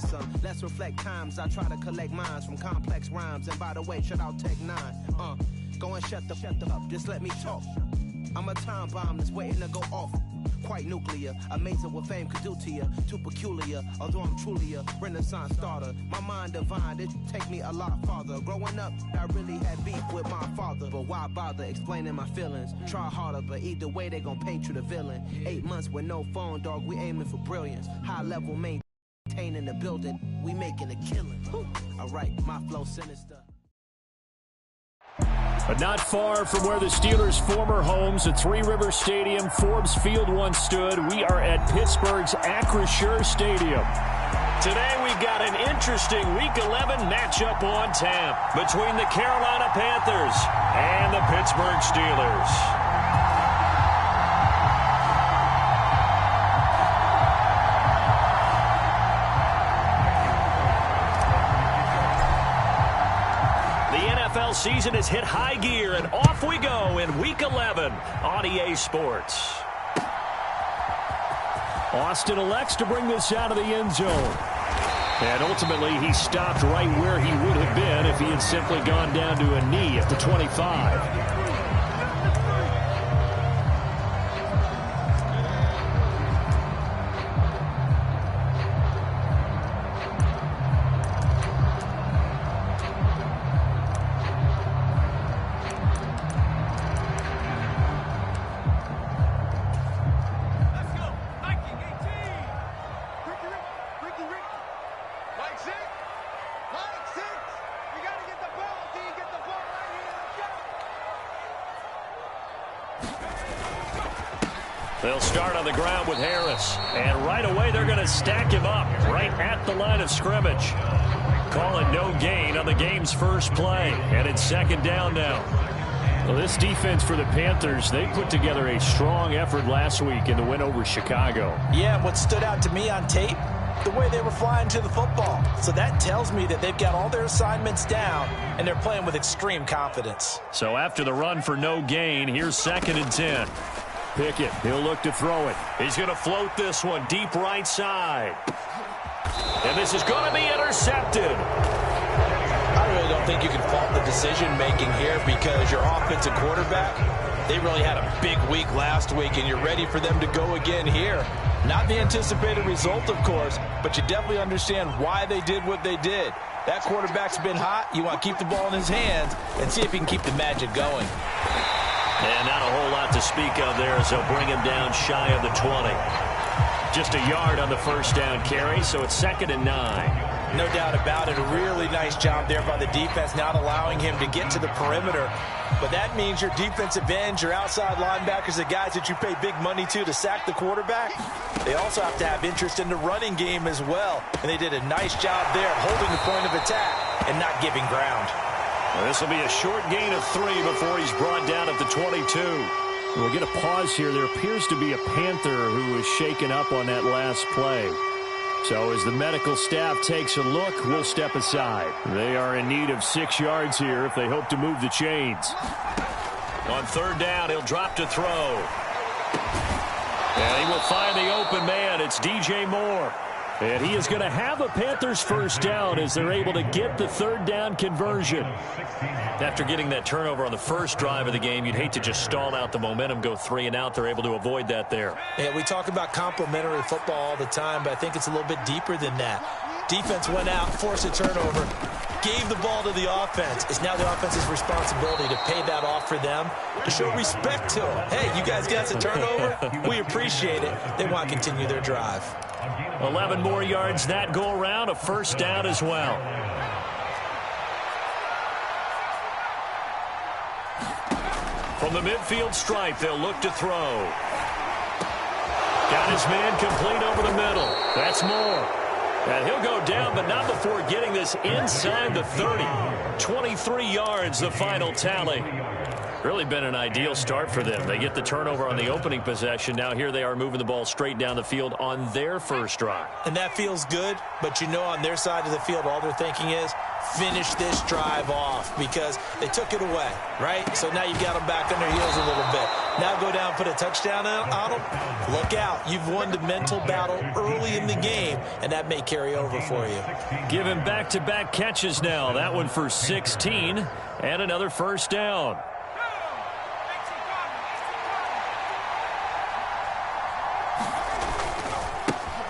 cumbersome. Let's reflect times. I try to collect minds from complex rhymes. And by the way, shout out Tech 9. Go and shut the up. Just let me talk. I'm a time bomb that's waiting to go off. Quite nuclear, amazing what fame could do to you. Too peculiar, although I'm truly a renaissance starter. My mind divine, it take me a lot farther. Growing up, I really had beef with my father. But why bother explaining my feelings? Try harder, but either way they gon' paint you the villain. 8 months with no phone, dog, we aiming for brilliance. High level maintaining the building, we making a killing. Alright, my flow sinister. But not far from where the Steelers' former homes at Three Rivers Stadium, Forbes Field once stood, we are at Pittsburgh's Acrisure Stadium. Today we've got an interesting Week 11 matchup on tap between the Carolina Panthers and the Pittsburgh Steelers. NFL season has hit high gear, and off we go in Week 11 on EA Sports. Austin elects to bring this out of the end zone. And ultimately, he stopped right where he would have been if he had simply gone down to a knee at the 25. They'll start on the ground with Harris. And right away, they're going to stack him up right at the line of scrimmage. Call it no gain on the game's first play. And it's second down now. Well, this defense for the Panthers, they put together a strong effort last week in the win over Chicago. Yeah, and what stood out to me on tape, the way they were flying to the football. So that tells me that they've got all their assignments down, and they're playing with extreme confidence. So after the run for no gain, here's 2nd and 10. Pickett, he'll look to throw it. He's going to float this one deep right side. And this is going to be intercepted. I really don't think you can fault the decision-making here because your offensive quarterback, they really had a big week last week, and you're ready for them to go again here. Not the anticipated result, of course, but you definitely understand why they did what they did. That quarterback's been hot. You want to keep the ball in his hands and see if he can keep the magic going. And not a whole lot to speak of there as they'll bring him down shy of the 20. Just a yard on the first down carry, so it's 2nd and 9. No doubt about it. A really nice job there by the defense, not allowing him to get to the perimeter. But that means your defensive ends, your outside linebackers, the guys that you pay big money to sack the quarterback, they also have to have interest in the running game as well. And they did a nice job there of holding the point of attack and not giving ground. Well, this will be a short gain of 3 before he's brought down at the 22. We'll get a pause here. There appears to be a Panther who was shaken up on that last play. So as the medical staff takes a look, we'll step aside. They are in need of 6 yards here if they hope to move the chains. On 3rd down, he'll drop to throw. And he will find the open man. It's DJ Moore. And he is going to have a Panthers first down as they're able to get the 3rd down conversion. After getting that turnover on the first drive of the game, you'd hate to just stall out the momentum, go 3 and out. They're able to avoid that there. Yeah, we talk about complementary football all the time, but I think it's a little bit deeper than that. Defense went out, forced a turnover, gave the ball to the offense. It's now the offense's responsibility to pay that off for them, to show respect to them. Hey, you guys got the turnover? We appreciate it. They want to continue their drive. 11 more yards that go around, a first down as well. From the midfield stripe, they'll look to throw. Got his man complete over the middle. That's Moore. And he'll go down, but not before getting this inside the 30. 23 yards, the final tally. Really been an ideal start for them. They get the turnover on the opening possession. Now here they are moving the ball straight down the field on their first drive. And that feels good, but you know on their side of the field, all they're thinking is finish this drive off because they took it away, right? So now you've got them back on their heels a little bit. Now go down, put a touchdown on them. Look out. You've won the mental battle early in the game, and that may carry over for you. Give him back-to-back catches now. That one for 16 and another first down.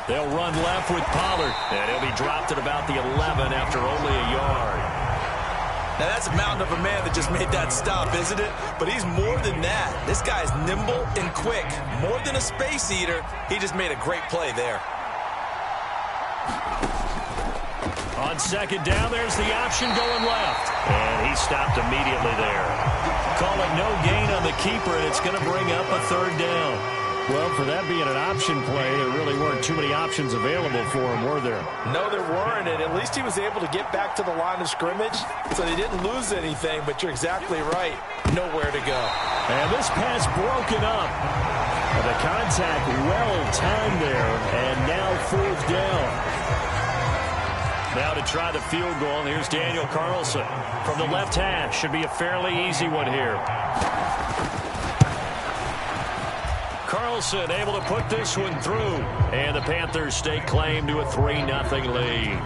They'll run left with Pollard, and he'll be dropped at about the 11 after only a yard. Now, that's a mountain of a man that just made that stop, isn't it? But he's more than that. This guy's nimble and quick. More than a space eater, he just made a great play there. On second down, there's the option going left. And he stopped immediately there. Call it no gain on the keeper, and it's going to bring up a third down. Well, for that being an option play, there really weren't too many options available for him, were there? No, there weren't, and at least he was able to get back to the line of scrimmage, so they didn't lose anything, but you're exactly right. Nowhere to go. And this pass broken up. And the contact well-timed there, and now fourth down. Now to try the field goal, here's Daniel Carlson from the left hash. Should be a fairly easy one here. Carlson able to put this one through. And the Panthers stake claim to a 3-0 lead.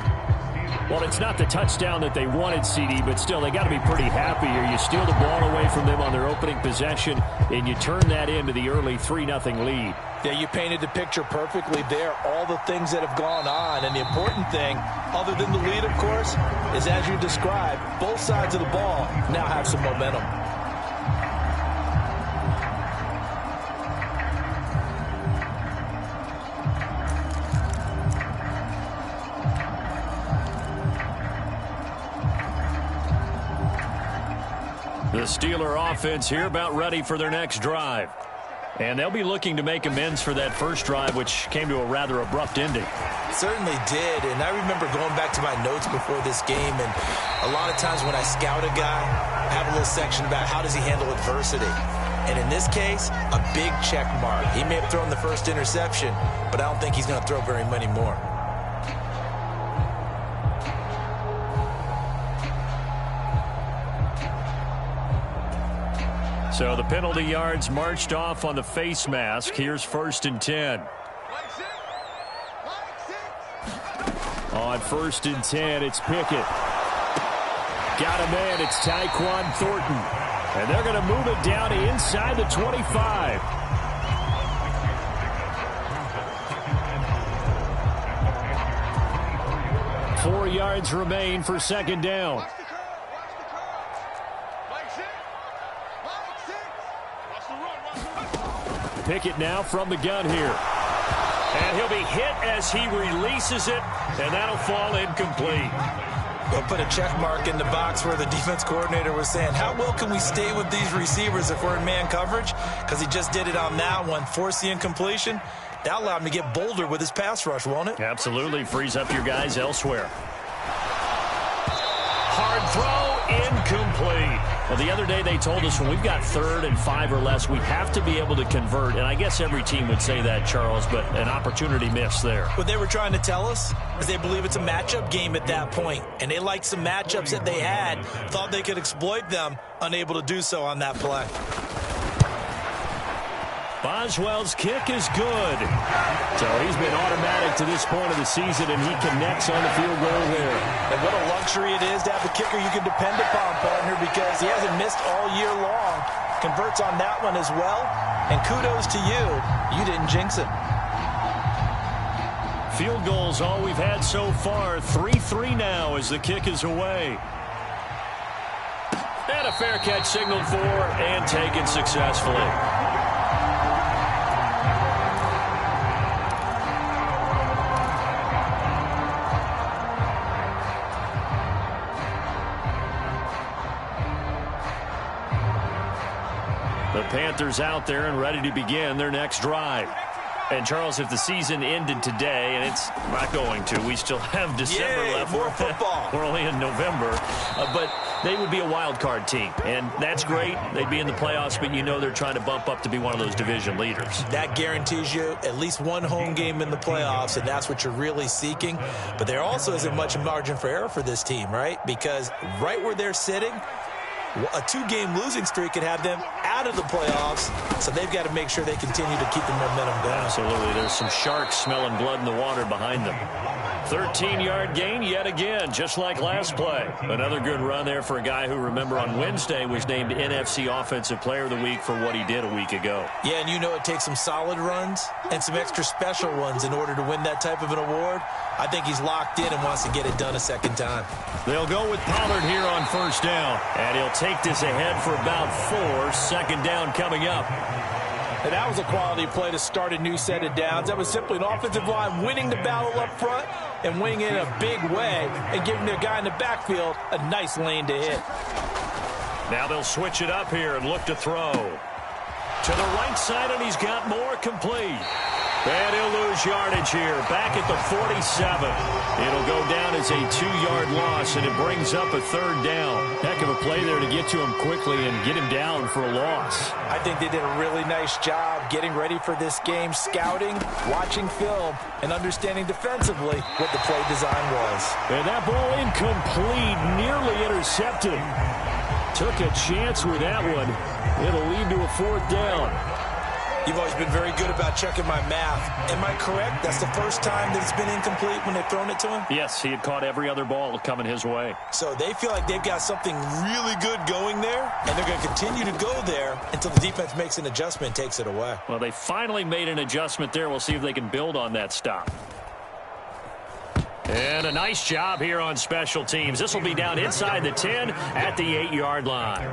Well, it's not the touchdown that they wanted, CD, but still, they got to be pretty happy here. You steal the ball away from them on their opening possession, and you turn that into the early 3-0 lead. Yeah, you painted the picture perfectly there, all the things that have gone on. And the important thing, other than the lead, of course, is as you described, both sides of the ball now have some momentum. The Steeler offense here about ready for their next drive. And they'll be looking to make amends for that first drive, which came to a rather abrupt ending. Certainly did, and I remember going back to my notes before this game, and a lot of times when I scout a guy, I have a little section about how does he handle adversity. And in this case, a big check mark. He may have thrown the first interception, but I don't think he's going to throw very many more. So the penalty yards marched off on the face mask. Here's 1st and 10. On 1st and 10, it's Pickett. Got a man, it's Tyquan Thornton. And they're going to move it down to inside the 25. Four yards remain for second down. Pickett now from the gun here. And he'll be hit as he releases it, and that'll fall incomplete. We'll put a check mark in the box where the defense coordinator was saying, how well can we stay with these receivers if we're in man coverage? Because he just did it on that one, forced the incompletion. That allowed him to get bolder with his pass rush, won't it? Absolutely. Frees up your guys elsewhere. Hard throw, incomplete. Well, the other day they told us when we've got 3rd and 5 or less, we have to be able to convert. And I guess every team would say that, Charles, but an opportunity missed there. What they were trying to tell us is they believe it's a matchup game at that point. And they liked some matchups that they had, thought they could exploit them, unable to do so on that play. Boswell's kick is good. So he's been automatic to this point of the season, and he connects on the field goal there. And what a luxury it is to have a kicker you can depend upon, partner, because he hasn't missed all year long. Converts on that one as well. And kudos to you. You didn't jinx it. Field goals all we've had so far. 3-3 now as the kick is away. And a fair catch signaled for and taken successfully. The Panthers out there and ready to begin their next drive. And, Charles, if the season ended today, and it's not going to, we still have December left. More football. We're only in November. But they would be a wild card team. And that's great. They'd be in the playoffs, but you know they're trying to bump up to be one of those division leaders. That guarantees you at least one home game in the playoffs, and that's what you're really seeking. But there also isn't much margin for error for this team, right? Because right where they're sitting, A 2-game losing streak could have them out of the playoffs, so they've got to make sure they continue to keep the momentum going. Absolutely. There's some sharks smelling blood in the water behind them. 13-yard gain yet again, just like last play. Another good run there for a guy who, remember, on Wednesday was named NFC Offensive Player of the Week for what he did a week ago. Yeah, and you know it takes some solid runs and some extra special ones in order to win that type of an award. I think he's locked in and wants to get it done a second time. They'll go with Pollard here on first down, and he'll take this ahead for about 4. Second down coming up. And that was a quality play to start a new set of downs. That was simply an offensive line winning the battle up front and winning it in a big way and giving their guy in the backfield a nice lane to hit. Now they'll switch it up here and look to throw. To the right side, and he's got more complete. And he'll lose yardage here, back at the 47. It'll go down as a 2-yard loss, and it brings up a third down. Heck of a play there to get to him quickly and get him down for a loss. I think they did a really nice job getting ready for this game, scouting, watching film, and understanding defensively what the play design was. And that ball incomplete, nearly intercepted. Took a chance with that one. It'll lead to a 4th down. You've always been very good about checking my math. Am I correct? That's the first time that it's been incomplete when they've thrown it to him? Yes, he had caught every other ball coming his way. So they feel like they've got something really good going there, and they're going to continue to go there until the defense makes an adjustment and takes it away. Well, they finally made an adjustment there. We'll see if they can build on that stop. And a nice job here on special teams. This will be down inside the 10 at the 8-yard line.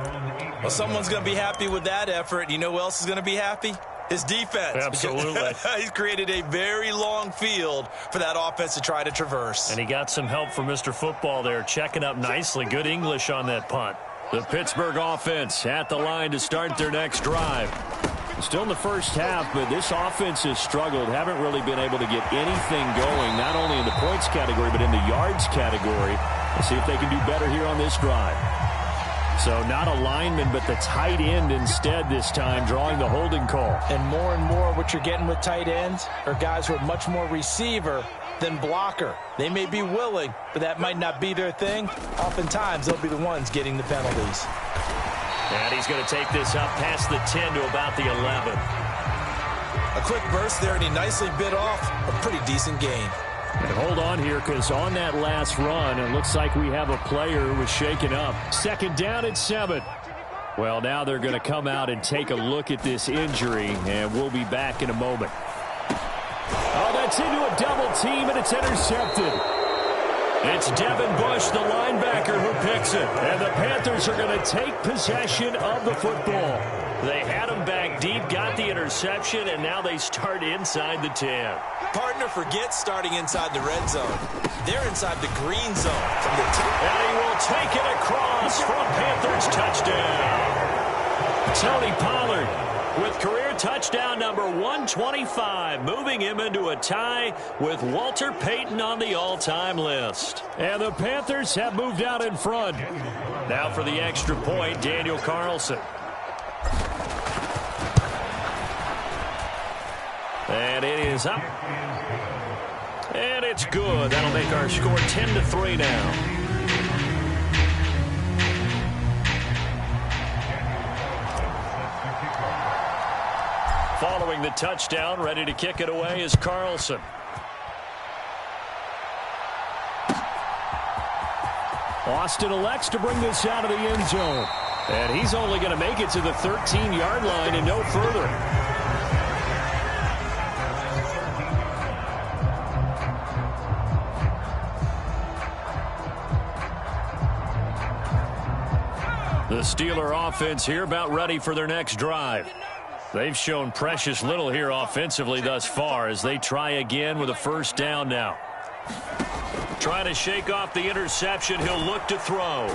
Well, someone's going to be happy with that effort. You know who else is going to be happy? His defense. Absolutely. He's created a very long field for that offense to try to traverse. And he got some help from Mr. Football there, checking up nicely. Good English on that punt. The Pittsburgh offense at the line to start their next drive. Still in the first half, but this offense has struggled. Haven't really been able to get anything going, not only in the points category, but in the yards category. Let's see if they can do better here on this drive. So not a lineman, but the tight end instead this time, drawing the holding call. And more what you're getting with tight ends are guys who are much more receiver than blocker. They may be willing, but that might not be their thing. Oftentimes, they'll be the ones getting the penalties. And he's going to take this up past the 10 to about the 11. A quick burst there, and he nicely bit off a pretty decent gain. And hold on here, because on that last run, it looks like we have a player who was shaken up. Second down at 7. Well, now they're going to come out and take a look at this injury, and we'll be back in a moment. Oh, that's into a double team, and it's intercepted. It's Devin Bush, the linebacker, who picks it. And the Panthers are going to take possession of the football. They had him back deep, got the interception, and now they start inside the 10. Partner forgets starting inside the red zone. They're inside the green zone from the 10. And he will take it across for a Panthers touchdown. Tony Pollard with career touchdown number 125, moving him into a tie with Walter Payton on the all-time list. And the Panthers have moved out in front. Now for the extra point, Daniel Carlson. And it is up. And it's good. That'll make our score 10-3 now. Following the touchdown, ready to kick it away is Carlson. Austin elects to bring this out of the end zone. And he's only going to make it to the 13-yard line and no further. The Steeler offense here about ready for their next drive. They've shown precious little here offensively thus far as they try again with a first down now. Trying to shake off the interception. He'll look to throw.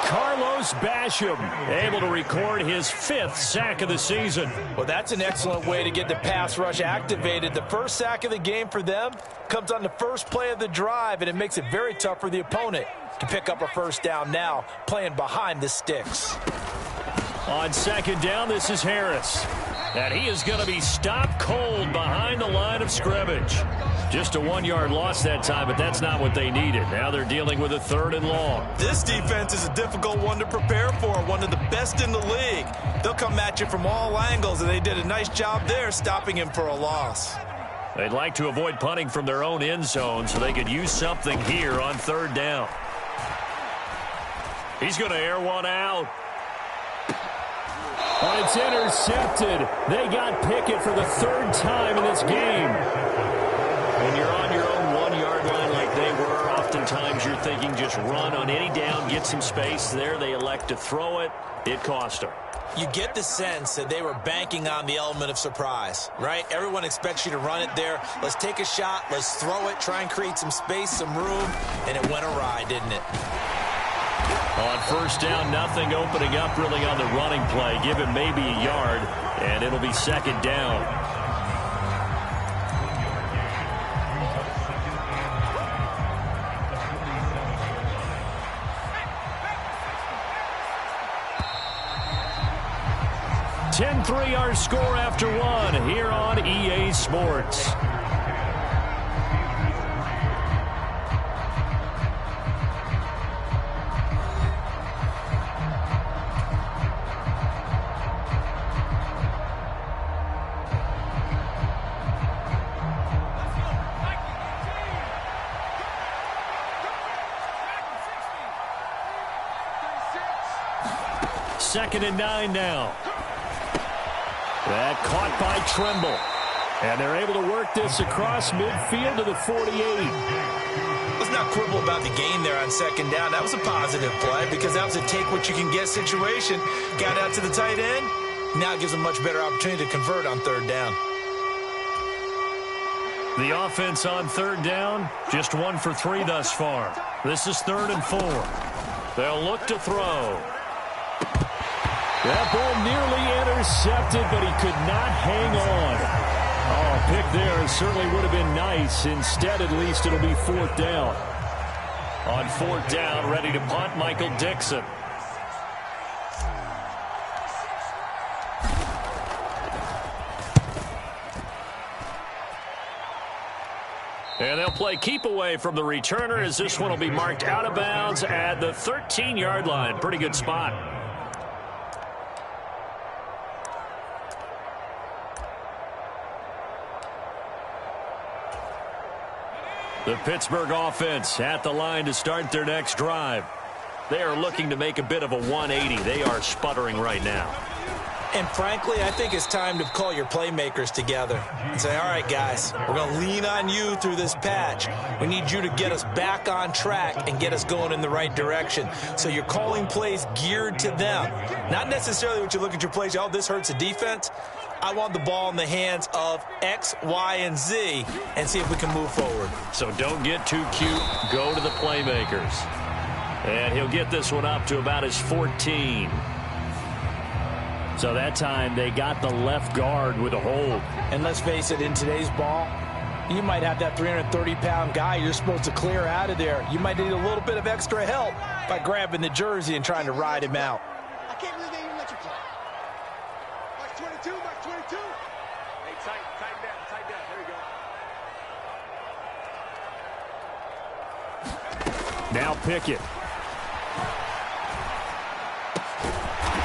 Carlos Basham able to record his 5th sack of the season. Well, that's an excellent way to get the pass rush activated. The first sack of the game for them comes on the first play of the drive, and it makes it very tough for the opponent to pick up a first down now, playing behind the sticks. On second down, this is Harris. And he is going to be stopped cold behind the line of scrimmage. Just a 1-yard loss that time, but that's not what they needed. Now they're dealing with a 3rd and long. This defense is a difficult one to prepare for, one of the best in the league. They'll come at you from all angles, and they did a nice job there stopping him for a loss. They'd like to avoid punting from their own end zone so they could use something here on 3rd down. He's going to air one out. Oh, it's intercepted. They got Pickett for the 3rd time in this game. When you're on your own 1-yard line like they were, oftentimes you're thinking just run on any down, get some space. There they elect to throw it. It cost them. You get the sense that they were banking on the element of surprise, right? Everyone expects you to run it there. Let's take a shot. Let's throw it. Try and create some space, some room. And it went awry, didn't it? On 1st down, nothing opening up really on the running play. Give him maybe a yard, and it'll be 2nd down. (10-3) our score after 1 here on EA Sports. Second and 9 now. That caught by Trimble. And they're able to work this across midfield to the 48. Let's not quibble about the gain there on 2nd down. That was a positive play because that was a take-what-you-can-get situation. Got out to the tight end. Now it gives them a much better opportunity to convert on 3rd down. The offense on 3rd down, just 1 for 3 thus far. This is 3rd and 4. They'll look to throw. That ball nearly intercepted, but he could not hang on. Oh, pick there certainly would have been nice. Instead, at least, it'll be 4th down. On 4th down, ready to punt, Michael Dixon. And they'll play keep away from the returner as this one will be marked out of bounds at the 13-yard line. Pretty good spot. The Pittsburgh offense at the line to start their next drive. They are looking to make a bit of a 180. They are sputtering right now. And frankly, I think it's time to call your playmakers together and say, all right, guys, we're going to lean on you through this patch. We need you to get us back on track and get us going in the right direction. So you're calling plays geared to them. Not necessarily what you look at your plays, oh, this hurts the defense. I want the ball in the hands of X, Y, and Z and see if we can move forward. So don't get too cute. Go to the playmakers. And he'll get this one up to about his 14. So that time they got the left guard with a hold. And let's face it, in today's ball, you might have that 330-pound guy you're supposed to clear out of there. You might need a little bit of extra help by grabbing the jersey and trying to ride him out. I can't believe they even let you play. Mark 22, Mark 22. Hey, tighten down, there you go. Now Pickett.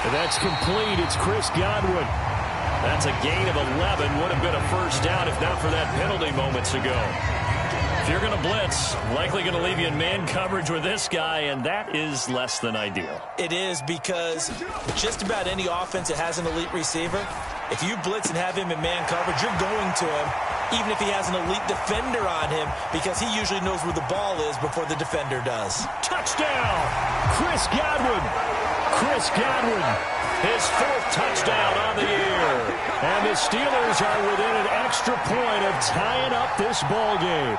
And that's complete. It's Chris Godwin. That's a gain of 11. Would have been a 1st down if not for that penalty moments ago. If you're going to blitz, likely going to leave you in man coverage with this guy, and that is less than ideal. It is because just about any offense that has an elite receiver, if you blitz and have him in man coverage, you're going to him, even if he has an elite defender on him, because he usually knows where the ball is before the defender does. Touchdown! Chris Godwin! Chris Godwin, his 4th touchdown on the year. And the Steelers are within an extra point of tying up this ball game.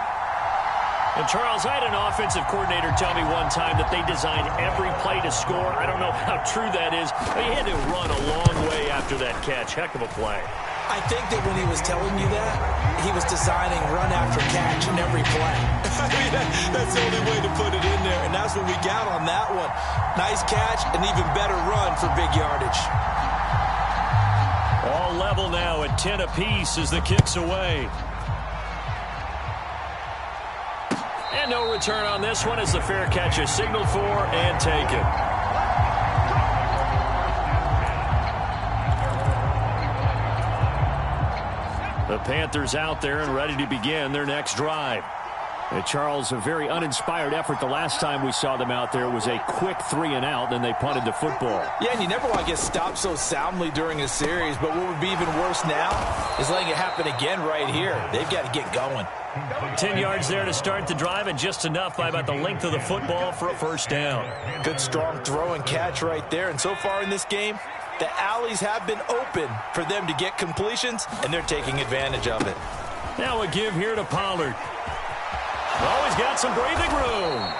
And, Charles, I had an offensive coordinator tell me one time that they designed every play to score. I don't know how true that is, but he had to run a long way after that catch. Heck of a play. I think that when he was telling you that, he was designing run after catch in every play. I mean, that's the only way to put it in there, and that's what we got on that one. Nice catch, and even better run for big yardage. All All level now at 10 apiece as the kick's away. And no return on this one as the fair catch is signaled for and taken. The Panthers out there and ready to begin their next drive. And Charles, a very uninspired effort the last time we saw them out there was a quick 3-and-out, then they punted the football. Yeah, and you never want to get stopped so soundly during a series, but what would be even worse now is letting it happen again right here. They've got to get going. 10 yards there to start the drive, and just enough by about the length of the football for a first down. Good, strong throw and catch right there, and so far in this game, the alleys have been open for them to get completions, and they're taking advantage of it. Now a give here to Pollard. Oh, he's got some breathing room.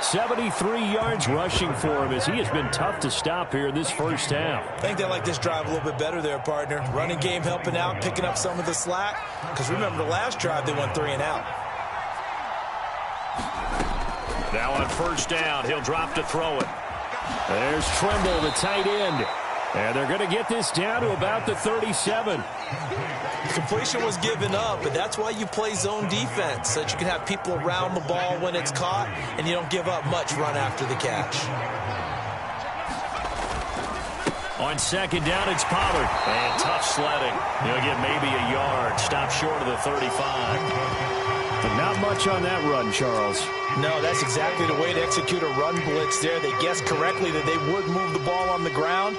73 yards rushing for him as he has been tough to stop here in this first half. I think they like this drive a little bit better there, partner. Running game helping out, picking up some of the slack. Because remember, the last drive they went 3-and-out. Now on first down, he'll drop to throw it. There's Tremble, the tight end. And they're going to get this down to about the 37. Completion was given up, but that's why you play zone defense, so that you can have people around the ball when it's caught, and you don't give up much run after the catch. On second down, it's Pollard. And tough sledding. He'll get maybe a yard. Stop short of the 35. But not much on that run, Charles. No, that's exactly the way to execute a run blitz there. They guessed correctly that they would move the ball on the ground,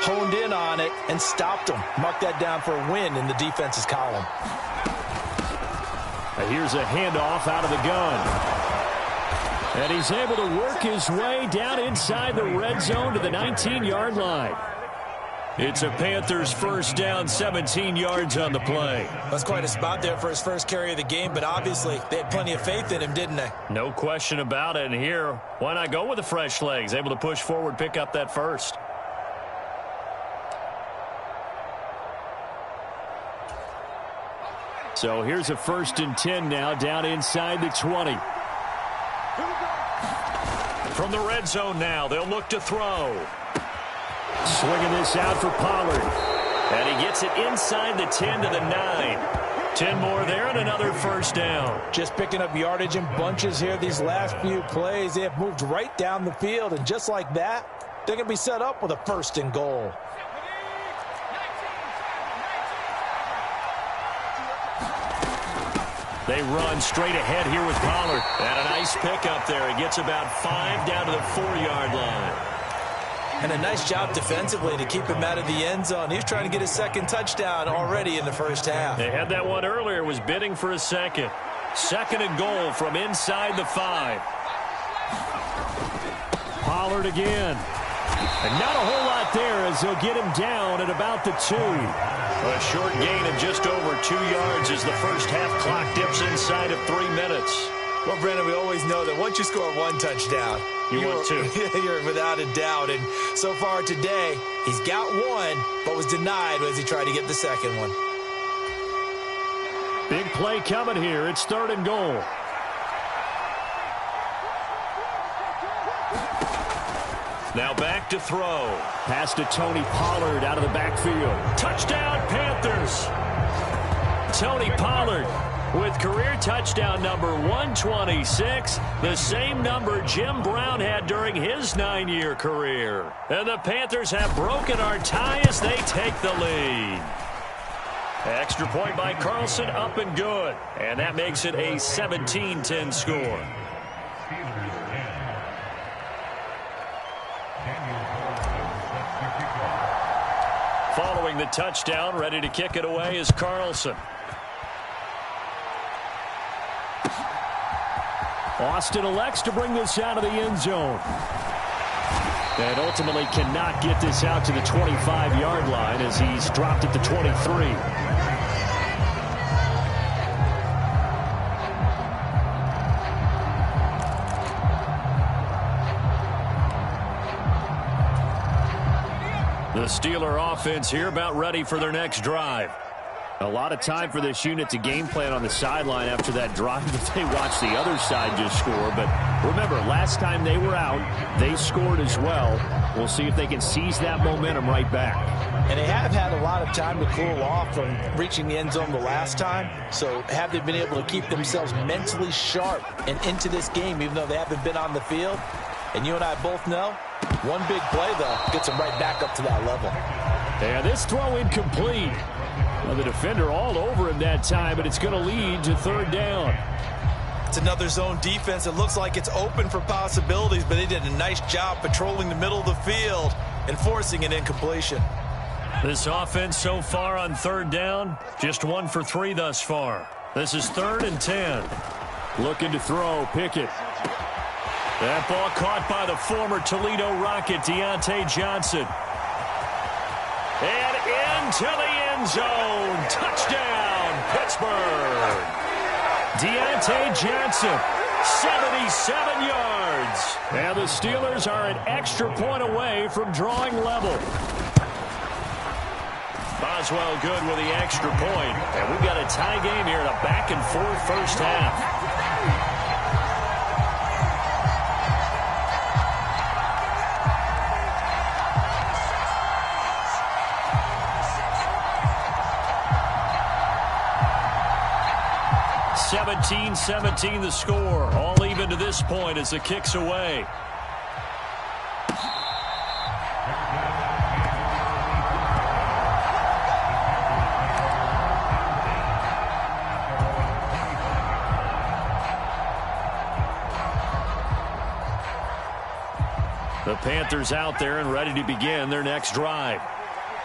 honed in on it, and stopped them. Mark that down for a win in the defense's column. Here's a handoff out of the gun. And he's able to work his way down inside the red zone to the 19-yard line. It's a Panthers first down, 17 yards on the play. That's quite a spot there for his first carry of the game, but obviously they had plenty of faith in him, didn't they? No question about it. And here, why not go with the fresh legs? Able to push forward, pick up that first. So here's a 1st and 10 now, down inside the 20. From the red zone now, they'll look to throw. Swinging this out for Pollard. And he gets it inside the 10 to the 9. 10 more there and another first down. Just picking up yardage in bunches here these last few plays. They have moved right down the field, and just like that, they're going to be set up with a 1st and goal. They run straight ahead here with Pollard. And a nice pickup there. He gets about 5 down to the 4-yard line. And a nice job defensively to keep him out of the end zone. He was trying to get his second touchdown already in the first half. They had that one earlier, was bidding for a second. 2nd and goal from inside the 5. Pollard again. And not a whole lot there as they'll get him down at about the 2. A short gain of just over 2 yards as the first half clock dips inside of 3 minutes. Well, Brandon, we always know that once you score one touchdown, want two. You're without a doubt. And so far today, he's got one, but was denied as he tried to get the second one. Big play coming here. It's 3rd and goal. Now back to throw. Pass to Tony Pollard out of the backfield. Touchdown, Panthers. Tony Pollard with career touchdown number 126, the same number Jim Brown had during his 9-year career. And the Panthers have broken our tie as they take the lead. Extra point by Carlson, up and good. And that makes it a 17-10 score. Following the touchdown, ready to kick it away is Carlson. Austin elects to bring this out of the end zone. And ultimately cannot get this out to the 25-yard line as he's dropped at the 23. The Steeler offense here about ready for their next drive. A lot of time for this unit to game plan on the sideline after that drive that they watched the other side just score. But remember, last time they were out, they scored as well. We'll see if they can seize that momentum right back. And they have had a lot of time to cool off from reaching the end zone the last time. So have they been able to keep themselves mentally sharp and into this game, even though they haven't been on the field? And you and I both know, one big play, though, gets them right back up to that level. And this throw incomplete. Well, the defender all over him that time, but it's going to lead to third down. It's another zone defense. It looks like it's open for possibilities, but they did a nice job patrolling the middle of the field and forcing an incompletion. This offense so far on third down, just 1 for 3 thus far. This is 3rd and 10. Looking to throw, Pickett. That ball caught by the former Toledo Rocket, Deontay Johnson. And into the end zone. Touchdown, Pittsburgh. Deontay Johnson, 77 yards. And the Steelers are an extra point away from drawing level. Boswell good with the extra point. And we've got a tie game here in a back-and-forth first half. 17-17 the score. All even to this point as the kick's away. The Panthers out there and ready to begin their next drive.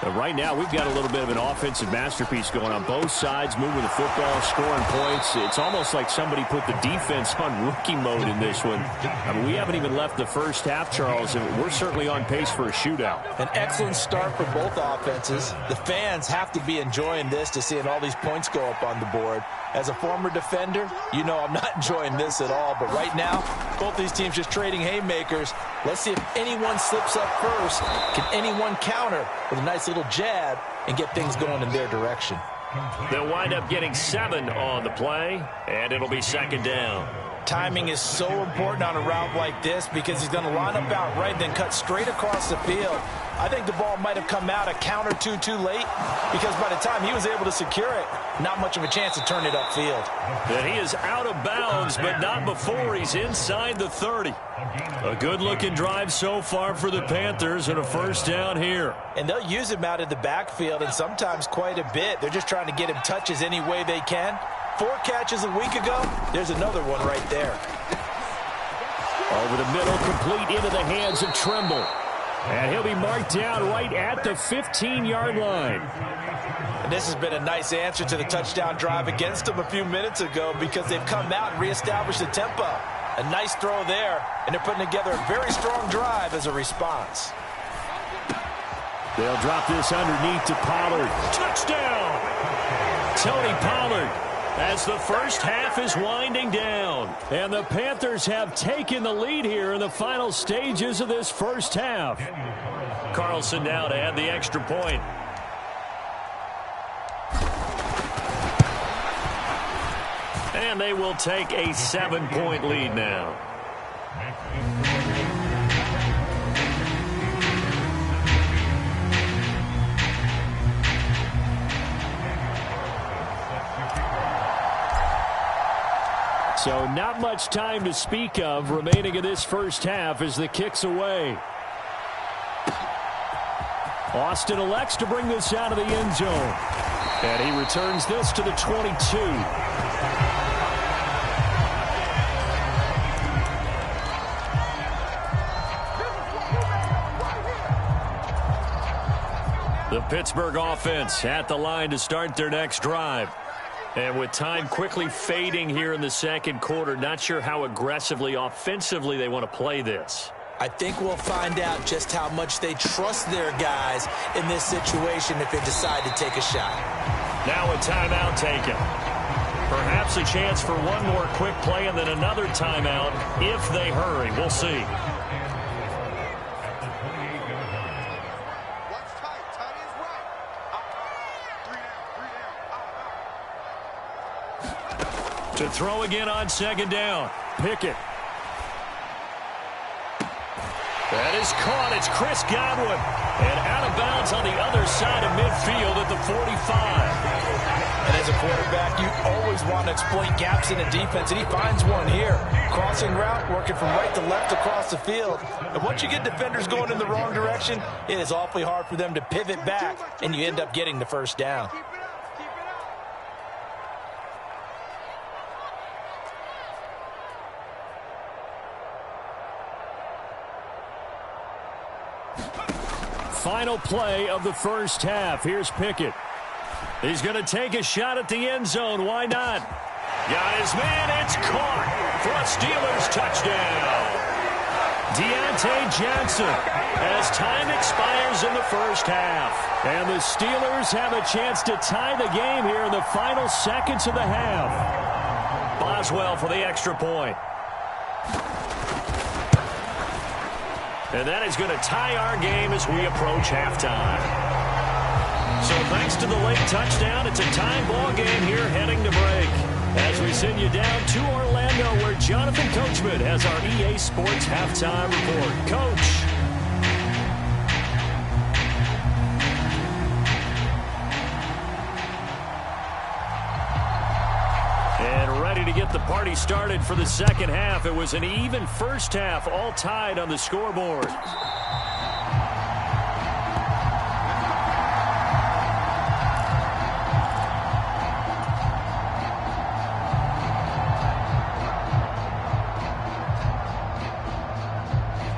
But right now, we've got a little bit of an offensive masterpiece going on both sides, moving the football, scoring points. It's almost like somebody put the defense on rookie mode in this one. I mean, we haven't even left the first half, Charles, and we're certainly on pace for a shootout. An excellent start for both offenses. The fans have to be enjoying this to seeing all these points go up on the board. As a former defender, you know I'm not enjoying this at all. But right now, both these teams just trading haymakers. Let's see if anyone slips up first. Can anyone counter with a nice little jab and get things going in their direction? They'll wind up getting 7 on the play, and it'll be 2nd down. Timing is so important on a route like this because he's going to line up out right, then cut straight across the field. I think the ball might have come out a count or two too late because by the time he was able to secure it, not much of a chance to turn it upfield. And he is out of bounds, but not before he's inside the 30. A good-looking drive so far for the Panthers and a first down here. And they'll use him out of the backfield and sometimes quite a bit. They're just trying to get him touches any way they can. 4 catches a week ago, there's another one right there. Over the middle, complete into the hands of Trimble. And he'll be marked down right at the 15-yard line. And this has been a nice answer to the touchdown drive against them a few minutes ago because they've come out and reestablished the tempo. A nice throw there, and they're putting together a very strong drive as a response. They'll drop this underneath to Pollard. Touchdown! Tony Pollard as the first half is winding down. And the Panthers have taken the lead here in the final stages of this first half. Carlson now to add the extra point. And they will take a 7-point lead now. So not much time to speak of remaining in this first half as the kick's away. Austin elects to bring this out of the end zone. And he returns this to the 22. The Pittsburgh offense at the line to start their next drive. And with time quickly fading here in the second quarter, not sure how aggressively, offensively they want to play this. I think we'll find out just how much they trust their guys in this situation if they decide to take a shot. Now a timeout taken. Perhaps a chance for one more quick play and then another timeout if they hurry. We'll see. To throw again on second down. Pickett. That is caught. It's Chris Godwin. And out of bounds on the other side of midfield at the 45. And as a quarterback, you always want to exploit gaps in the defense, and he finds one here. Crossing route, working from right to left across the field. And once you get defenders going in the wrong direction, it is awfully hard for them to pivot back, and you end up getting the first down. Final play of the first half. Here's Pickett. He's going to take a shot at the end zone. Why not? Got his man. It's caught for a Steelers touchdown. Deontay Johnson as time expires in the first half. And the Steelers have a chance to tie the game here in the final seconds of the half. Boswell for the extra point. And that is going to tie our game as we approach halftime. So thanks to the late touchdown, it's a time ball game here heading to break. As we send you down to Orlando, where Jonathan Coachman has our EA Sports halftime report. Coach. And ready to get the party started for the second half. It was an even first half, all tied on the scoreboard.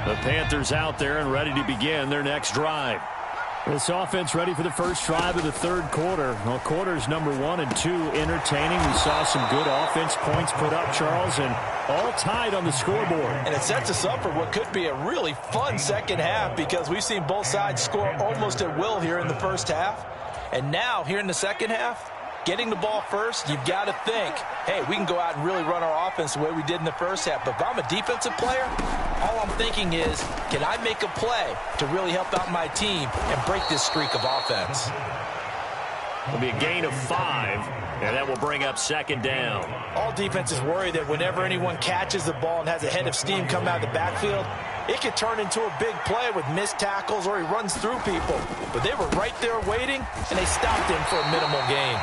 The Panthers out there and ready to begin their next drive. This offense ready for the first drive of the third quarter. Well, quarters number 1 and 2 entertaining. We saw some good offense points put up, Charles, and all tied on the scoreboard. And it sets us up for what could be a really fun second half, because we've seen both sides score almost at will here in the first half. And now, here in the second half, getting the ball first, you've got to think, hey, we can go out and really run our offense the way we did in the first half. But if I'm a defensive player, all I'm thinking is, can I make a play to really help out my team and break this streak of offense? It'll be a gain of 5, and that will bring up second down. All defenses worry that whenever anyone catches the ball and has a head of steam come out of the backfield, it could turn into a big play with missed tackles or he runs through people. But they were right there waiting, and they stopped him for a minimal gain.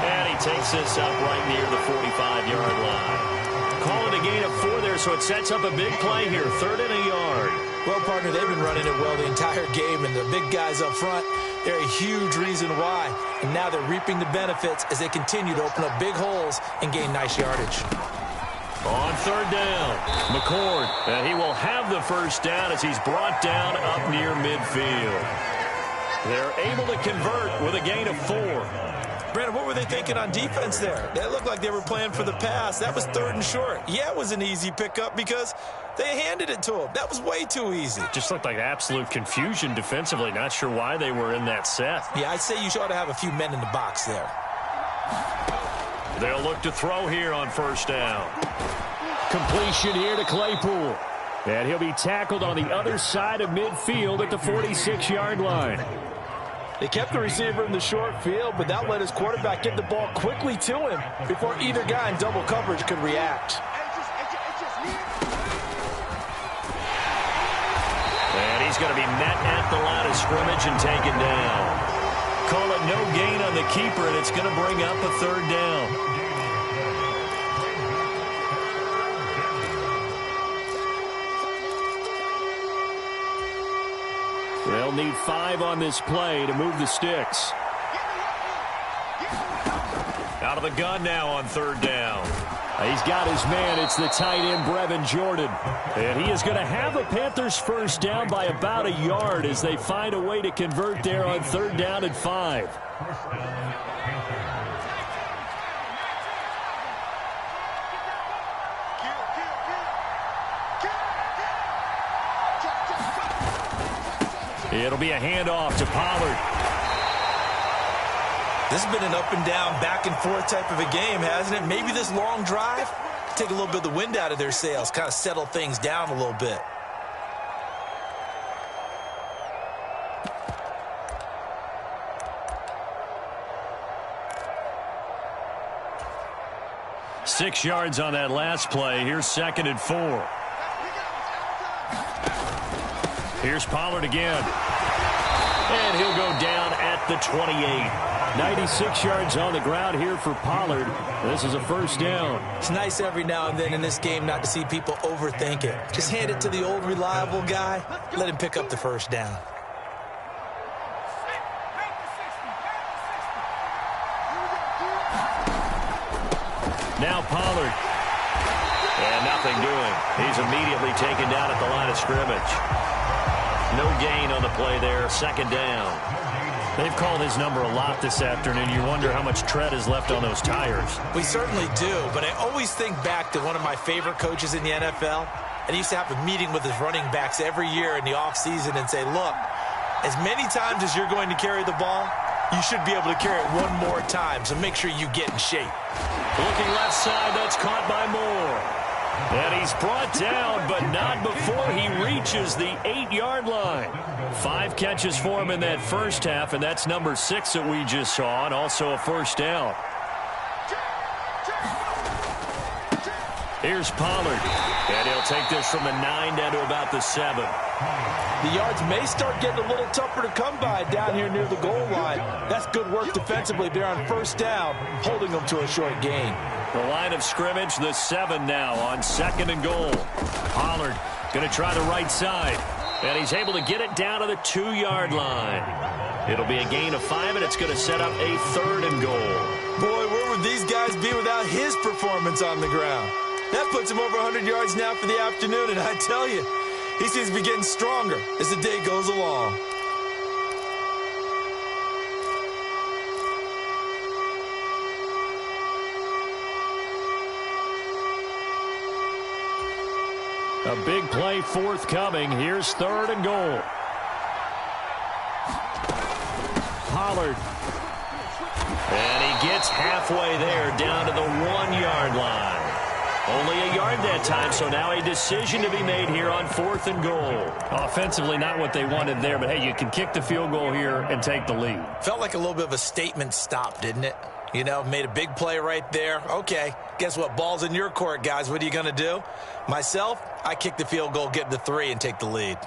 And he takes this up right near the 45-yard line. Call it a gain of 4 there, so it sets up a big play here, 3rd and a yard. Well, partner, they've been running it well the entire game, and the big guys up front, they're a huge reason why. And now they're reaping the benefits as they continue to open up big holes and gain nice yardage. On 3rd down, McCord, and he will have the first down as he's brought down up near midfield. They're able to convert with a gain of 4. Brandon, what were they thinking on defense there? That looked like they were playing for the pass. That was 3rd and short. Yeah, it was an easy pickup because they handed it to him. That was way too easy. Just looked like absolute confusion defensively. Not sure why they were in that set. Yeah, I'd say you ought to have a few men in the box there. They'll look to throw here on 1st down. Completion here to Claypool. And he'll be tackled on the other side of midfield at the 46-yard line. They kept the receiver in the short field, but that let his quarterback get the ball quickly to him before either guy in double coverage could react. And he's going to be met at the line of scrimmage and taken down. Call it no gain on the keeper, and it's going to bring up a 3rd down. They'll need 5 on this play to move the sticks. Out of the gun now on 3rd down. He's got his man. It's the tight end, Brevin Jordan. And he is going to have the Panthers first down by about a yard as they find a way to convert there on 3rd down and 5. It'll be a handoff to Pollard. This has been an up and down, back and forth type of a game, hasn't it? Maybe this long drive, take a little bit of the wind out of their sails, kind of settle things down a little bit. 6 yards on that last play. Here's 2nd and 4. Here's Pollard again. And he'll go down at the 28. 96 yards on the ground here for Pollard. This is a first down. It's nice every now and then in this game not to see people overthink it. Just hand it to the old reliable guy. Let him pick up the first down. Now Pollard. And nothing doing. He's immediately taken down at the line of scrimmage. No gain on the play there. 2nd down. They've called his number a lot this afternoon. You wonder how much tread is left on those tires. We certainly do, but I always think back to one of my favorite coaches in the NFL. And he used to have a meeting with his running backs every year in the offseason and say, look, as many times as you're going to carry the ball, you should be able to carry it one more time, so make sure you get in shape. Looking left side, that's caught by Moore. And he's brought down, but not before he reaches the 8-yard line. 5 catches for him in that first half, and that's number 6 that we just saw, and also a first down. Here's Pollard, and he'll take this from the 9 down to about the 7. The yards may start getting a little tougher to come by down here near the goal line. That's good work defensively there on first down, holding them to a short gain. The line of scrimmage, the 7 now on 2nd and goal. Pollard going to try the right side, and he's able to get it down to the 2-yard line. It'll be a gain of 5, and it's going to set up a 3rd and goal. Boy, where would these guys be without his performance on the ground? That puts him over 100 yards now for the afternoon, and I tell you, he seems to be getting stronger as the day goes along. A big play forthcoming. Here's 3rd and goal. Pollard. And he gets halfway there, down to the 1-yard line. Only a yard that time, so now a decision to be made here on 4th and goal. Offensively, not what they wanted there, but hey, you can kick the field goal here and take the lead. Felt like a little bit of a statement stop, didn't it? You know, made a big play right there. Okay, guess what? Ball's in your court, guys. What are you going to do? Myself, I kick the field goal, get the 3, and take the lead.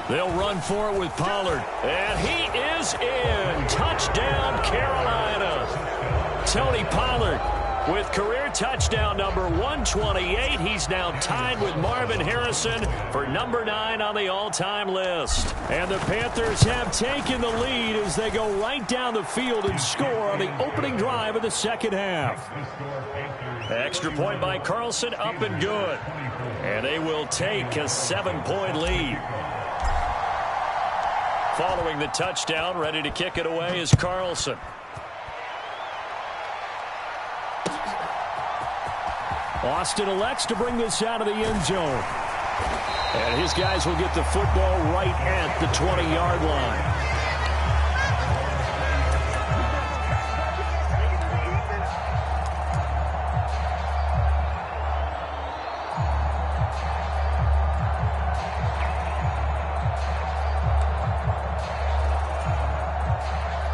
They'll run for it with Pollard. And he is in. Touchdown, Carolina. Tony Pollard with career touchdown number 128. He's now tied with Marvin Harrison for number 9 on the all-time list. And the Panthers have taken the lead as they go right down the field and score on the opening drive of the second half. Extra point by Carlson, up and good. And they will take a 7-point lead. Following the touchdown, ready to kick it away is Carlson. Austin elects to bring this out of the end zone. And his guys will get the football right at the 20-yard line.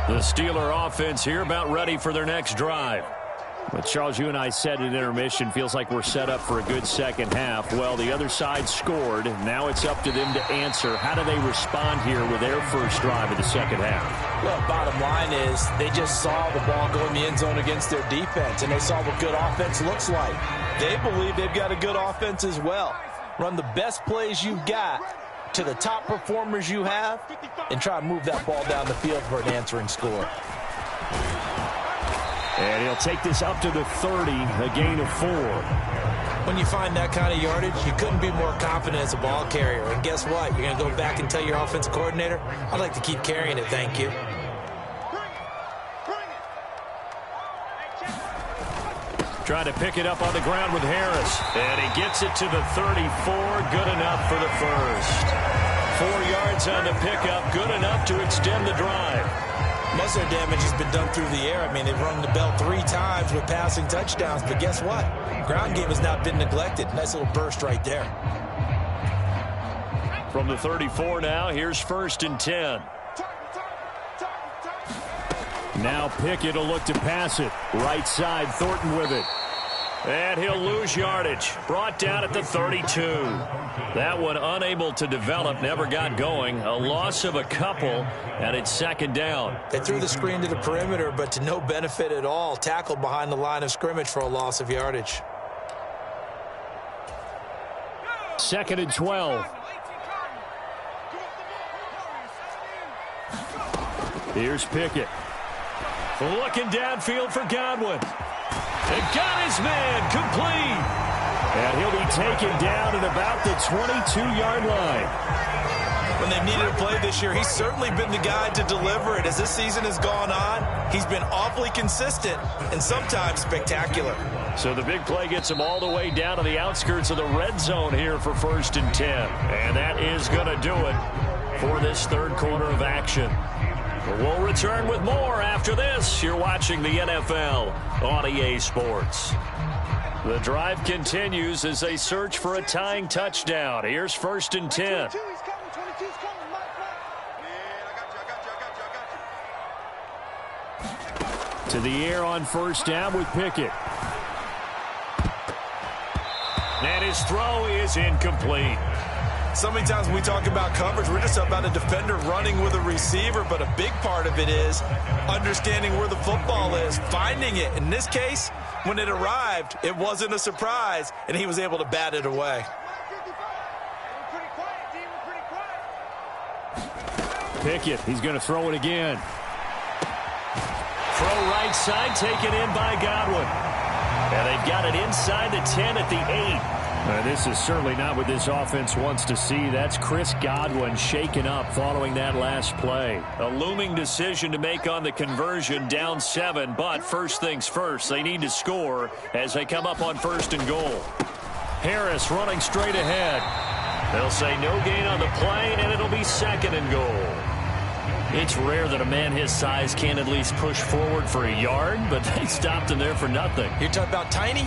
The Steeler offense here about ready for their next drive. But Charles, you and I said at intermission, feels like we're set up for a good second half. Well, the other side scored. Now it's up to them to answer. How do they respond here with their first drive of the second half? Well, bottom line is they just saw the ball go in the end zone against their defense, and they saw what good offense looks like. They believe they've got a good offense as well. Run the best plays you've got to the top performers you have, and try to move that ball down the field for an answering score. And he'll take this up to the 30, a gain of 4. When you find that kind of yardage, you couldn't be more confident as a ball carrier. And guess what? You're going to go back and tell your offensive coordinator, I'd like to keep carrying it, thank you. Trying to pick it up on the ground with Harris. And he gets it to the 34. Good enough for the first. 4 yards on the pickup. Good enough to extend the drive. Most of their damage has been done through the air. I mean, they've rung the bell 3 times with passing touchdowns. But guess what? Ground game has not been neglected. Nice little burst right there. From the 34 now, here's 1st and 10. Now Pickett will look to pass it. Right side, Thornton with it. And he'll lose yardage. Brought down at the 32. That one unable to develop, never got going. A loss of a couple, and it's 2nd down. They threw the screen to the perimeter, but to no benefit at all. Tackled behind the line of scrimmage for a loss of yardage. 2nd and 12. Here's Pickett. Looking downfield for Godwin. And got his man complete. And he'll be taken down at about the 22-yard line. When they've needed a play this year, he's certainly been the guy to deliver it. As this season has gone on, he's been awfully consistent and sometimes spectacular. So the big play gets him all the way down to the outskirts of the red zone here for 1st and 10. And that is going to do it for this 3rd quarter of action. We'll return with more after this. You're watching the NFL on EA Sports. The drive continues as they search for a tying touchdown. Here's 1st and 10. To the air on 1st down with Pickett. And his throw is incomplete. So many times when we talk about coverage, we're just about a defender running with a receiver, but a big part of it is understanding where the football is, finding it. In this case, when it arrived, it wasn't a surprise, and he was able to bat it away. Pickett, he's going to throw it again. Throw right side, taken in by Godwin. And they've got it inside the 10 at the 8. This is certainly not what this offense wants to see. That's Chris Godwin shaken up following that last play. A looming decision to make on the conversion, down 7. But first things first, they need to score as they come up on 1st and goal. Harris running straight ahead. They'll say no gain on the play, and it'll be 2nd and goal. It's rare that a man his size can at least push forward for a yard, but they stopped him there for nothing. You're talking about tiny?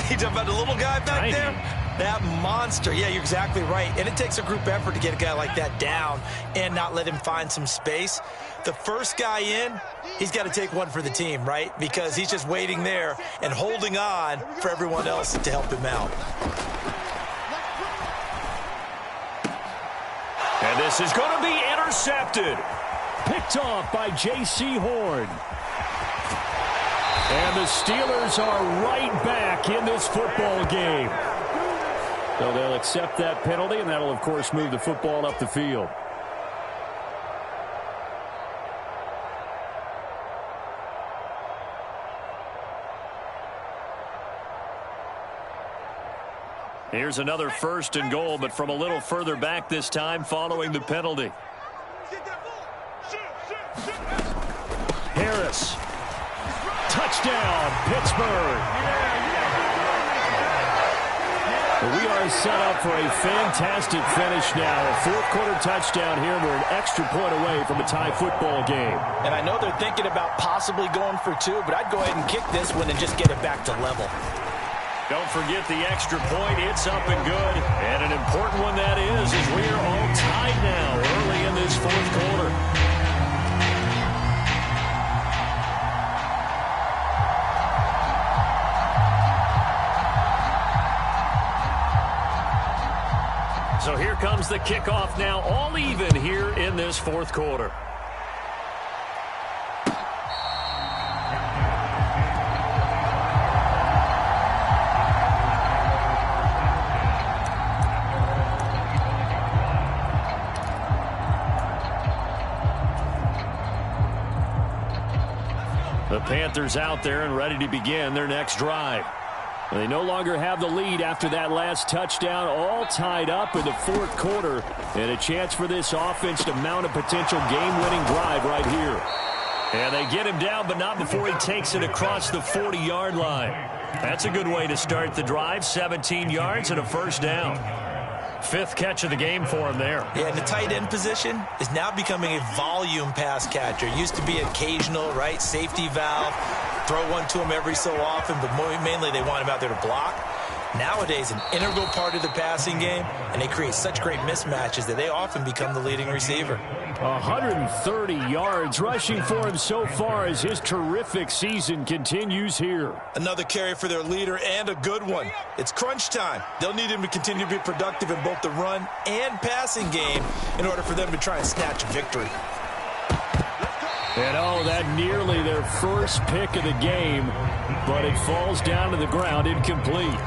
You're talking about the little guy back there? That monster. Yeah, you're exactly right. And it takes a group effort to get a guy like that down and not let him find some space. The first guy in, he's got to take one for the team, right? Because he's just waiting there and holding on for everyone else to help him out. And this is going to be intercepted. Picked off by J.C. Horn. And the Steelers are right back in this football game. So they'll accept that penalty, and that'll, of course, move the football up the field. Here's another 1st and goal, but from a little further back this time following the penalty. Harris. Touchdown, Pittsburgh. We are set up for a fantastic finish now. A 4th quarter touchdown here. We're an extra point away from a tie football game. And I know they're thinking about possibly going for 2, but I'd go ahead and kick this one and just get it back to level. Don't forget the extra point. It's up and good. And an important one that is we are all tied now early in this 4th quarter. So here comes the kickoff now, all even here in this 4th quarter. The Panthers out there and ready to begin their next drive. They no longer have the lead after that last touchdown, all tied up in the 4th quarter, and a chance for this offense to mount a potential game-winning drive right here. And they get him down, but not before he takes it across the 40-yard line. That's a good way to start the drive, 17 yards and a 1st down. 5th catch of the game for him there. Yeah, and the tight end position is now becoming a volume pass catcher. Used to be occasional, right, safety valve. Throw one to him every so often, but mainly they want him out there to block. Nowadays, an integral part of the passing game, and they create such great mismatches that they often become the leading receiver. 130 yards rushing for him so far as his terrific season continues here. Another carry for their leader and a good one. It's crunch time. They'll need him to continue to be productive in both the run and passing game in order for them to try and snatch a victory. And oh, that nearly their first pick of the game, but it falls down to the ground incomplete.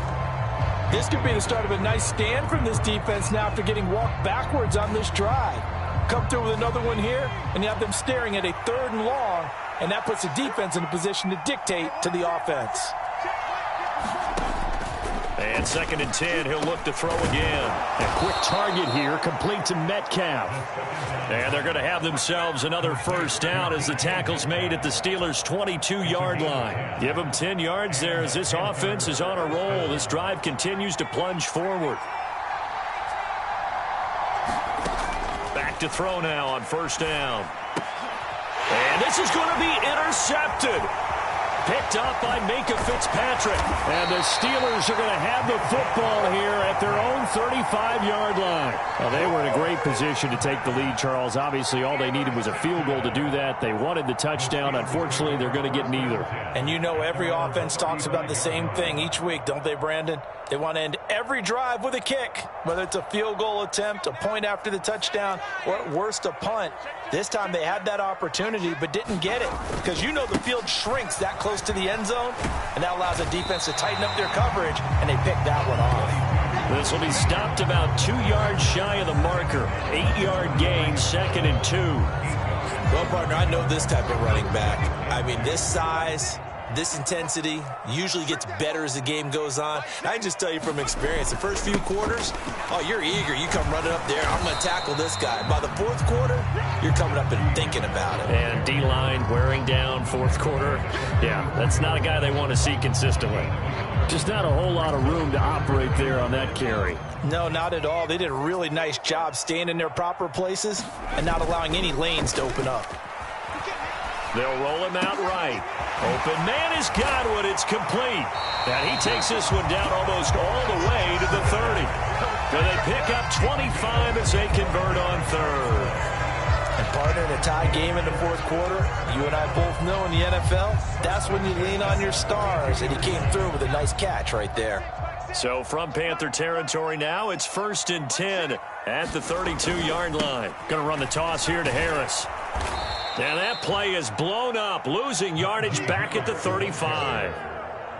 This could be the start of a nice stand from this defense now after getting walked backwards on this drive. Come through with another one here, and you have them staring at a 3rd and long, and that puts the defense in a position to dictate to the offense. And 2nd and 10, he'll look to throw again. A quick target here, complete to Metcalf. And they're going to have themselves another first down as the tackle's made at the Steelers' 22-yard line. Give them 10 yards there as this offense is on a roll. This drive continues to plunge forward. Back to throw now on first down. And this is going to be intercepted. Picked up by Minka Fitzpatrick. And the Steelers are going to have the football here at their own 35-yard line. Well, they were in a great position to take the lead, Charles. Obviously, all they needed was a field goal to do that. They wanted the touchdown. Unfortunately, they're going to get neither. And you know every offense talks about the same thing each week, don't they, Brandon? They want to end every drive with a kick, whether it's a field goal attempt, a point after the touchdown, or at worst a punt. This time they had that opportunity but didn't get it because you know the field shrinks that close to the end zone, and that allows the defense to tighten up their coverage, and they picked that one off. This will be stopped about 2 yards shy of the marker. 8-yard gain, 2nd and 2. Well, partner, I know this type of running back. I mean, this size, this intensity usually gets better as the game goes on. I can just tell you from experience, the first few quarters, oh, you're eager. You come running up there, I'm going to tackle this guy. By the 4th quarter, you're coming up and thinking about it. And D-line wearing down 4th quarter. Yeah, that's not a guy they want to see consistently. Just not a whole lot of room to operate there on that carry. No, not at all. They did a really nice job staying in their proper places and not allowing any lanes to open up. They'll roll him out right. Open man has got one. It's complete. And he takes this one down almost all the way to the 30. So they pick up 25 as they convert on 3rd. And partner, in a tie game in the 4th quarter, you and I both know in the NFL, that's when you lean on your stars. And he came through with a nice catch right there. So from Panther territory now, it's 1st and 10 at the 32-yard line. Going to run the toss here to Harris. And that play is blown up, losing yardage back at the 35.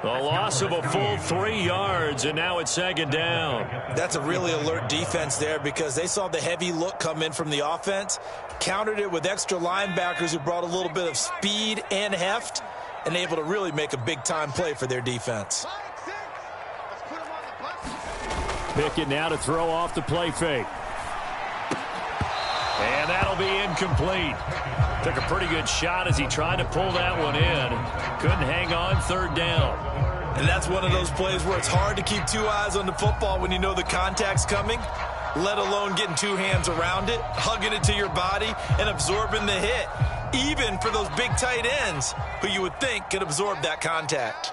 A loss of a full 3 yards, and now it's 2nd down. That's a really alert defense there because they saw the heavy look come in from the offense, countered it with extra linebackers who brought a little bit of speed and heft, and able to really make a big-time play for their defense. Pickett now to throw off the play fake. And that'll be incomplete. Took a pretty good shot as he tried to pull that one in. Couldn't hang on, 3rd down. And that's one of those plays where it's hard to keep 2 eyes on the football when you know the contact's coming, let alone getting 2 hands around it, hugging it to your body, and absorbing the hit, even for those big tight ends who you would think could absorb that contact.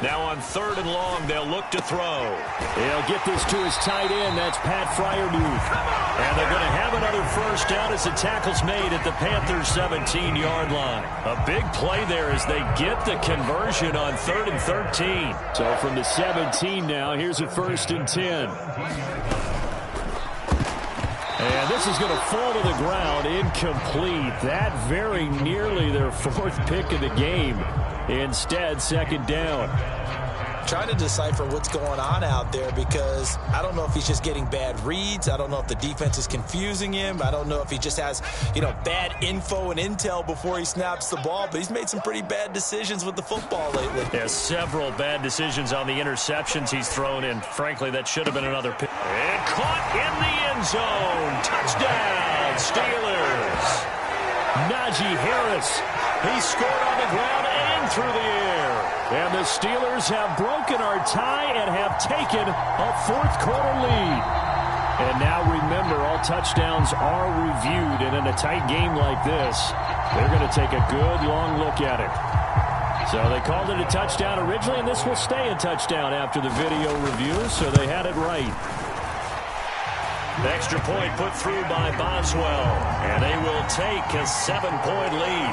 Now on 3rd and long, they'll look to throw. They'll get this to his tight end. That's Pat Fryermuth. And they're going to have another first down as the tackle's made at the Panthers' 17-yard line. A big play there as they get the conversion on 3rd and 13. So from the 17 now, here's a 1st and 10. And this is going to fall to the ground, incomplete. That very nearly their 4th pick of the game. Instead, 2nd down. Trying to decipher what's going on out there because I don't know if he's just getting bad reads. I don't know if the defense is confusing him. I don't know if he just has, bad info and intel before he snaps the ball. But he's made some pretty bad decisions with the football lately. Yeah, several bad decisions on the interceptions he's thrown in. Frankly, that should have been another pick. And caught in the end zone. Touchdown, Steelers. Najee Harris. He scored on the ground and through the air. And the Steelers have broken our tie and have taken a 4th quarter lead. And now remember, all touchdowns are reviewed. And in a tight game like this, they're going to take a good long look at it. So they called it a touchdown originally, and this will stay a touchdown after the video review, so they had it right. Extra point put through by Boswell, and they will take a 7-point lead.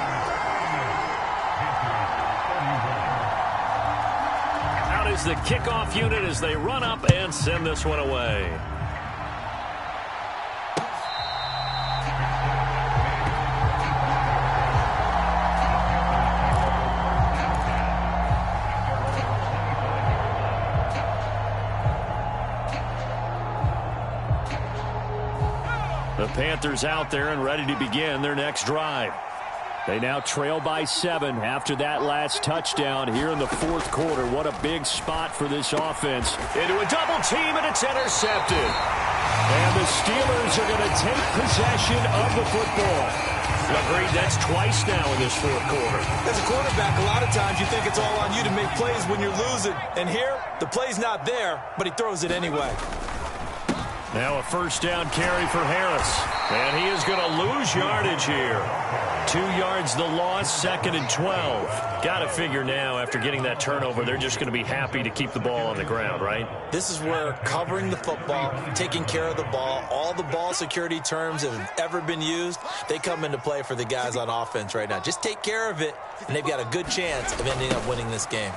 Out is the kickoff unit as they run up and send this one away. The Panthers out there and ready to begin their next drive. They now trail by 7 after that last touchdown here in the fourth quarter. What a big spot for this offense. Into a double team, and it's intercepted. And the Steelers are going to take possession of the football. Agreed, that's twice now in this fourth quarter. As a quarterback, a lot of times you think it's all on you to make plays when you're losing. And here, the play's not there, but he throws it anyway. Now a first down carry for Harris. And he is going to lose yardage here. 2 yards the loss, 2nd and 12. Got to figure now after getting that turnover, they're just going to be happy to keep the ball on the ground, right? This is where covering the football, taking care of the ball, all the ball security terms that have ever been used, they come into play for the guys on offense right now. Just take care of it, and they've got a good chance of ending up winning this game.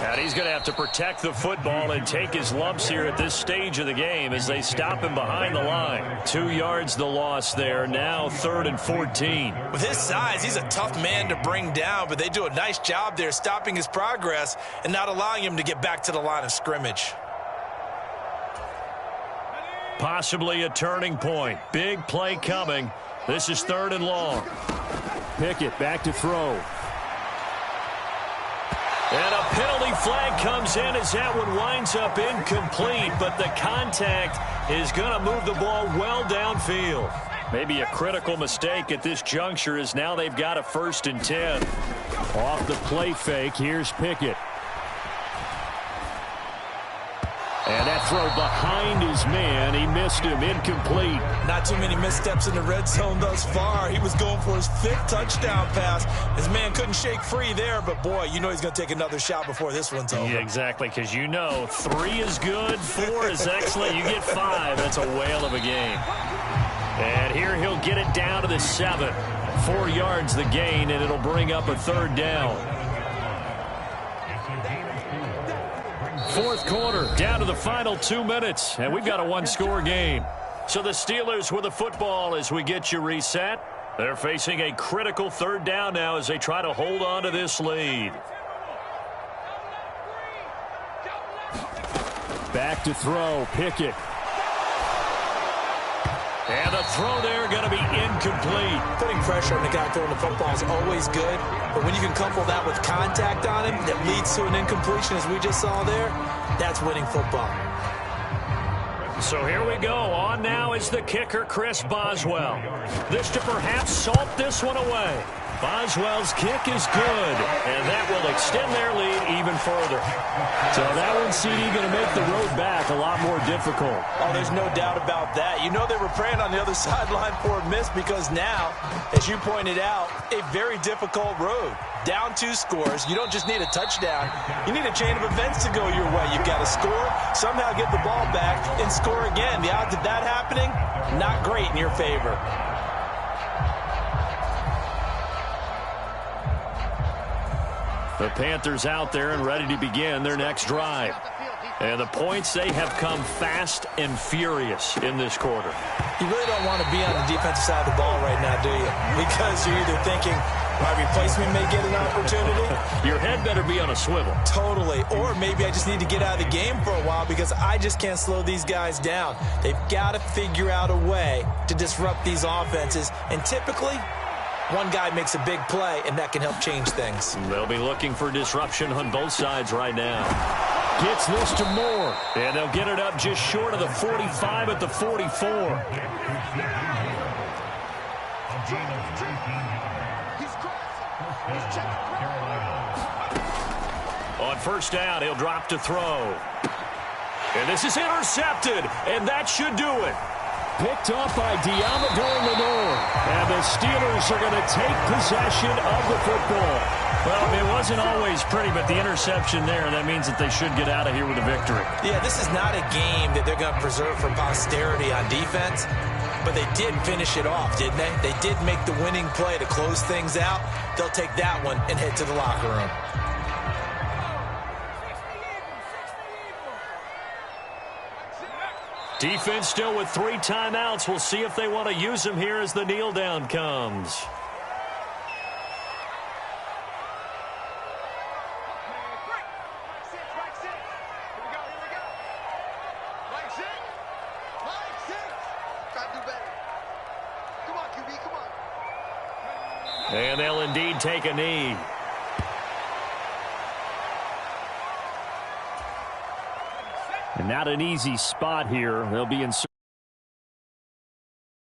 And he's going to have to protect the football and take his lumps here at this stage of the game as they stop him behind the line. 2 yards the loss there. Now 3rd and 14. With his size, he's a tough man to bring down, but they do a nice job there stopping his progress and not allowing him to get back to the line of scrimmage. Possibly a turning point. Big play coming. This is 3rd and long. Pickett back to throw. And a penalty flag comes in as that one winds up incomplete, but the contact is going to move the ball well downfield. Maybe a critical mistake at this juncture as now they've got a 1st and 10. Off the play fake, here's Pickett. And that throw behind his man, he missed him, incomplete. Not too many missteps in the red zone thus far. He was going for his 5th touchdown pass. His man couldn't shake free there, but boy, you know he's going to take another shot before this one's over. Yeah, exactly, because you know 3 is good, 4 is excellent. You get 5, that's a whale of a game. And here he'll get it down to the 7. 4 yards the gain, and it'll bring up a 3rd down. Fourth quarter, down to the final 2 minutes, and we've got a 1-score game. So the Steelers with the football as we get you reset. They're facing a critical 3rd down now as they try to hold on to this lead. Back to throw, Pickett. And the throw there going to be incomplete. Putting pressure on the guy throwing the football is always good, but when you can couple that with contact on him that leads to an incompletion as we just saw there, that's winning football. So here we go. On now is the kicker, Chris Boswell. This to perhaps salt this one away. Boswell's kick is good, and that will extend their lead even further. So that one, CD, going to make the road back a lot more difficult. Oh, there's no doubt about that. You know they were praying on the other sideline for a miss because now, as you pointed out, a very difficult road. Down 2 scores. You don't just need a touchdown. You need a chain of events to go your way. You've got to score, somehow get the ball back, and score again. The odds of that happening, not great in your favor. The Panthers out there and ready to begin their next drive. And the points, they have come fast and furious in this quarter. You really don't want to be on the defensive side of the ball right now, do you? Because you're either thinking, my replacement may get an opportunity. Your head better be on a swivel. Totally. Or maybe I just need to get out of the game for a while because I just can't slow these guys down. They've got to figure out a way to disrupt these offenses. And typically, one guy makes a big play, and that can help change things. They'll be looking for disruption on both sides right now. Gets this to Moore. And they'll get it up just short of the 45 at the 44. On first down, he'll drop to throw. And this is intercepted, and that should do it. Picked off by Diamador Lenore. And the Steelers are going to take possession of the football. Well, it wasn't always pretty, but the interception there, that means that they should get out of here with a victory. Yeah, this is not a game that they're going to preserve for posterity on defense, but they did finish it off, didn't they? They did make the winning play to close things out. They'll take that one and head to the locker room. Defense still with 3 timeouts. We'll see if they want to use them here as the kneel down comes. And they'll indeed take a knee. And not an easy spot here. They'll be in